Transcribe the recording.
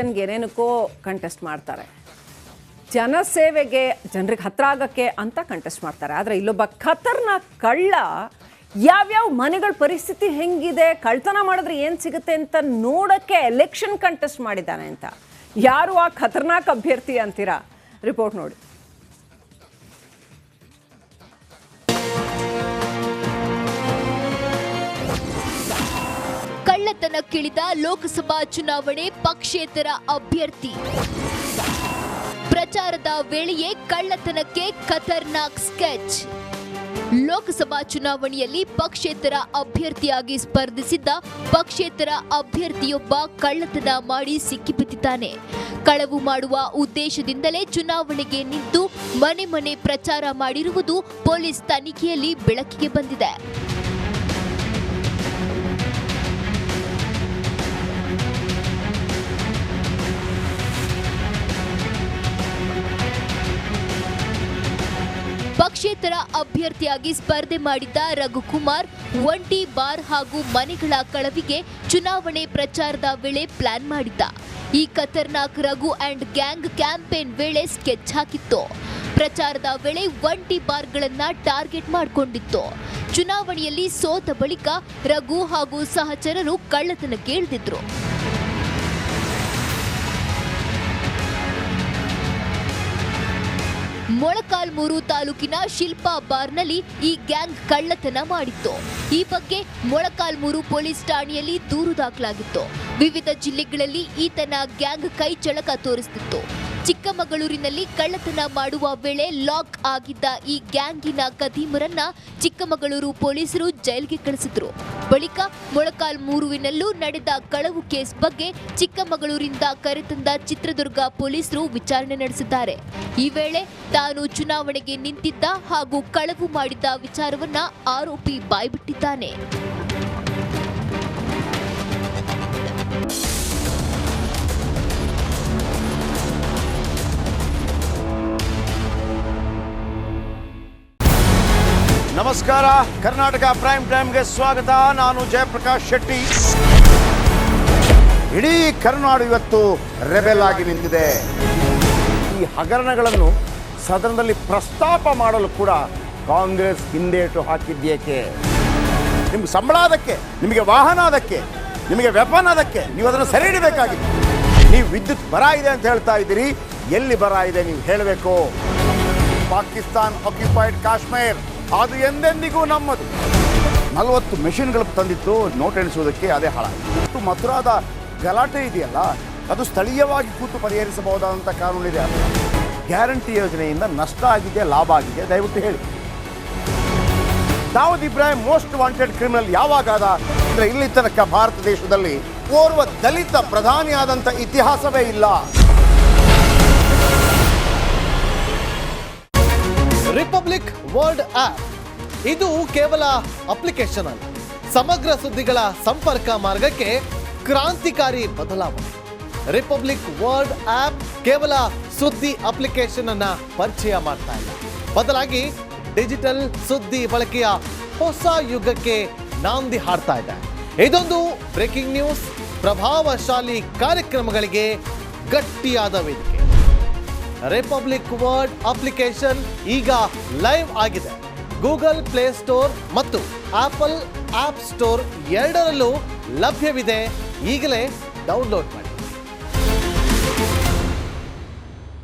ಏನೇನಕ್ಕೋ contest ಮಾಡ್ತಾರೆ, ಜನಸೇವೆಗೆ ಜನರಿಗೆ ಹತ್ರ ಆಗಕ್ಕೆ ಅಂತ ಕಂಟೆಸ್ಟ್ ಮಾಡ್ತಾರೆ. ಆದರೆ ಇಲ್ಲೊಬ್ಬ ಖತರ್ನಾಕ್ ಕಳ್ಳ ಯಾವ್ಯಾವ ಮನೆಗಳ ಪರಿಸ್ಥಿತಿ ಹೆಂಗಿದೆ, ಕಳ್ತನ ಮಾಡಿದ್ರೆ ಏನು ಸಿಗುತ್ತೆ ಅಂತ ನೋಡೋಕ್ಕೆ ಎಲೆಕ್ಷನ್ ಕಂಟೆಸ್ಟ್ ಮಾಡಿದ್ದಾನೆ ಅಂತ. ಯಾರು ಆ ಖತರ್ನಾಕ್ ಅಭ್ಯರ್ಥಿ ಅಂತೀರಾ? ರಿಪೋರ್ಟ್ ನೋಡಿ. ಕಳ್ಳತನಕ್ಕಿಳಿದ ಲೋಕಸಭಾ ಚುನಾವಣೆ ಪಕ್ಷೇತರ ಅಭ್ಯರ್ಥಿ. ಪ್ರಚಾರದ ವೇಳೆಯೇ ಕಳ್ಳತನಕ್ಕೆ ಖತರ್ನಾಕ್ ಸ್ಕೆಚ್. ಲೋಕಸಭಾ ಚುನಾವಣೆಯಲ್ಲಿ ಪಕ್ಷೇತರ ಅಭ್ಯರ್ಥಿಯಾಗಿ ಸ್ಪರ್ಧಿಸಿದ್ದ ಪಕ್ಷೇತರ ಅಭ್ಯರ್ಥಿಯೊಬ್ಬ ಕಳ್ಳತನ ಮಾಡಿ ಸಿಕ್ಕಿಬಿದ್ದಿದ್ದಾನೆ. ಕಳವು ಮಾಡುವ ಉದ್ದೇಶದಿಂದಲೇ ಚುನಾವಣೆಗೆ ನಿಂತು ಮನೆ ಮನೆ ಪ್ರಚಾರ ಮಾಡಿರುವುದು ಪೊಲೀಸ್ ತನಿಖೆಯಲ್ಲಿ ಬೆಳಕಿಗೆ ಬಂದಿದೆ. ಪಕ್ಷೇತರ ಅಭ್ಯರ್ಥಿಯಾಗಿ ಸ್ಪರ್ಧೆ ಮಾಡಿದ್ದ ರಘುಕುಮಾರ್ ಒಂಟಿ ಬಾರ್ ಹಾಗೂ ಮನೆಗಳ ಕಳವಿಗೆ ಚುನಾವಣೆ ಪ್ರಚಾರದ ವೇಳೆ ಪ್ಲಾನ್ ಮಾಡಿದ್ದ. ಈ ಖತರ್ನಾಕ್ ರಘು ಅಂಡ್ ಗ್ಯಾಂಗ್ ಕ್ಯಾಂಪೇನ್ ವೇಳೆ ಸ್ಕೆಚ್ ಹಾಕಿತ್ತು. ಪ್ರಚಾರದ ವೇಳೆ ಒಂಟಿ ಬಾರ್ಗಳನ್ನ ಟಾರ್ಗೆಟ್ ಮಾಡಿಕೊಂಡಿತ್ತು. ಚುನಾವಣೆಯಲ್ಲಿ ಸೋತ ಬಳಿಕ ರಘು ಹಾಗೂ ಸಹಚರರು ಕಳ್ಳತನಕ್ಕೆ ಇಳಿದಿದ್ರು. ಮೊಳಕಾಲ್ಮೂರು ತಾಲೂಕಿನ ಶಿಲ್ಪಾ ಬಾರ್ನಲ್ಲಿ ಈ ಗ್ಯಾಂಗ್ ಕಳ್ಳತನ ಮಾಡಿತ್ತು. ಈ ಬಗ್ಗೆ ಮೊಳಕಾಲ್ಮೂರು ಪೊಲೀಸ್ ಠಾಣೆಯಲ್ಲಿ ದೂರು ದಾಖಲಾಗಿತ್ತು. ವಿವಿಧ ಜಿಲ್ಲೆಗಳಲ್ಲಿ ಈತನ ಗ್ಯಾಂಗ್ ಕೈ ಚಳಕ ತೋರಿಸುತ್ತಿತ್ತು. ಚಿಕ್ಕಮಗಳೂರಿನಲ್ಲಿ ಕಳ್ಳತನ ಮಾಡುವ ವೇಳೆ ಲಾಕ್ ಆಗಿದ್ದ ಈ ಗ್ಯಾಂಗಿನ ಕದೀಮರನ್ನ ಚಿಕ್ಕಮಗಳೂರು ಪೊಲೀಸರು ಜೈಲಿಗೆ ಕಳಿಸಿದ್ರು. ಬಳಿಕ ಮೊಳಕಾಲ್ಮೂರುವಿನಲ್ಲೂ ನಡೆದ ಕಳವು ಕೇಸ್ ಬಗ್ಗೆ ಚಿಕ್ಕಮಗಳೂರಿಂದ ಕರೆತಂದ ಚಿತ್ರದುರ್ಗ ಪೊಲೀಸರು ವಿಚಾರಣೆ ನಡೆಸಿದ್ದಾರೆ. ಈ ವೇಳೆ ತಾನು ಚುನಾವಣೆಗೆ ನಿಂತಿದ್ದ ಹಾಗೂ ಕಳವು ಮಾಡಿದ್ದ ವಿಚಾರವನ್ನ ಆರೋಪಿ ಬಾಯ್ಬಿಟ್ಟಿದ್ದಾನೆ. ನಮಸ್ಕಾರ, ಕರ್ನಾಟಕ ಪ್ರೈಮ್ ಟೈಮ್ಗೆ ಸ್ವಾಗತ. ನಾನು ಜಯಪ್ರಕಾಶ್ ಶೆಟ್ಟಿ. ಇಡೀ ಕರ್ನಾಡು ಇವತ್ತು ರೆಬೆಲ್ ಆಗಿ ನಿಂತಿದೆ. ಈ ಹಗರಣಗಳನ್ನು ಸದನದಲ್ಲಿ ಪ್ರಸ್ತಾಪ ಮಾಡಲು ಕೂಡ ಕಾಂಗ್ರೆಸ್ ಹಿಂದೇಟು ಹಾಕಿದ್ದೇಕೆ? ನಿಮ್ಗೆ ಸಂಬಳ ಅದಕ್ಕೆ, ನಿಮಗೆ ವಾಹನ ಅದಕ್ಕೆ, ನಿಮಗೆ ವೆಪನ್ ಅದಕ್ಕೆ, ನೀವು ಅದನ್ನು ಸೆರೆ ಹಿಡಿಬೇಕಾಗಿದೆ. ನೀವು ವಿದ್ಯುತ್ ಬರ ಇದೆ ಅಂತ ಹೇಳ್ತಾ ಇದ್ದೀರಿ, ಎಲ್ಲಿ ಬರ ಇದೆ ನೀವು ಹೇಳಬೇಕು. ಪಾಕಿಸ್ತಾನ್ ಆಕ್ಯುಪೈಡ್ ಕಾಶ್ಮೀರ್ ಅದು ಎಂದೆಂದಿಗೂ ನಮ್ಮದು. 40 ಮೆಷಿನ್ಗಳು ತಂದಿತ್ತು ನೋಟ್ ಎಣಿಸುವುದಕ್ಕೆ, ಅದೇ ಹಾಳಾಯಿತು. ಮಥುರಾದ ಗಲಾಟೆ ಇದೆಯಲ್ಲ, ಅದು ಸ್ಥಳೀಯವಾಗಿ ಕೂತು ಪರಿಹರಿಸಬಹುದಾದಂಥ ಕಾನೂನಿದೆ. ಗ್ಯಾರಂಟಿ ಯೋಜನೆಯಿಂದ ನಷ್ಟ ಆಗಿದೆ, ಲಾಭ ಆಗಿದೆ, ದಯವಿಟ್ಟು ಹೇಳಿ. Dawood Ibrahim most wanted criminal ಯಾವಾಗಾದ ಅಂದರೆ ಇಲ್ಲಿ ತನಕ ಭಾರತ ದೇಶದಲ್ಲಿ ಓರ್ವ ದಲಿತ ಪ್ರಧಾನಿಯಾದಂಥ ಇತಿಹಾಸವೇ ಇಲ್ಲ. ರಿಪಬ್ಲಿಕ್ ವರ್ಲ್ಡ್ ಆಪ್ ಇದು ಕೇವಲ ಅಪ್ಲಿಕೇಶನ್ ಅಲ್ಲ, ಸಮಗ್ರ ಸುದ್ದಿಗಳ ಸಂಪರ್ಕ ಮಾರ್ಗಕ್ಕೆ ಕ್ರಾಂತಿಕಾರಿ ಬದಲಾವಣೆ. ರಿಪಬ್ಲಿಕ್ ವರ್ಲ್ಡ್ ಆಪ್ ಕೇವಲ ಸುದ್ದಿ ಅಪ್ಲಿಕೇಶನ್ ಅನ್ನ ಪರಿಚಯ ಮಾಡ್ತಾ ಇಲ್ಲ, ಬದಲಾಗಿ ಡಿಜಿಟಲ್ ಸುದ್ದಿ ಬಳಕೆಯ ಹೊಸ ಯುಗಕ್ಕೆ ನಾಂದಿ ಹಾಡ್ತಾ ಇದೆ. ಇದೊಂದು ಬ್ರೇಕಿಂಗ್ ನ್ಯೂಸ್, ಪ್ರಭಾವಶಾಲಿ ಕಾರ್ಯಕ್ರಮಗಳಿಗೆ ಗಟ್ಟಿಯಾದ ವೇದಿಕೆ. ರಿಪಬ್ಲಿಕ್ ವರ್ಲ್ಡ್ ಅಪ್ಲಿಕೇಶನ್ ಈಗ ಲೈವ್ ಆಗಿದೆ. ಗೂಗಲ್ ಪ್ಲೇ ಸ್ಟೋರ್ ಮತ್ತು ಆಪಲ್ ಆಪ್ ಸ್ಟೋರ್ ಎರಡರಲ್ಲೂ ಲಭ್ಯವಿದೆ. ಈಗಲೇ ಡೌನ್ಲೋಡ್ ಮಾಡಿ.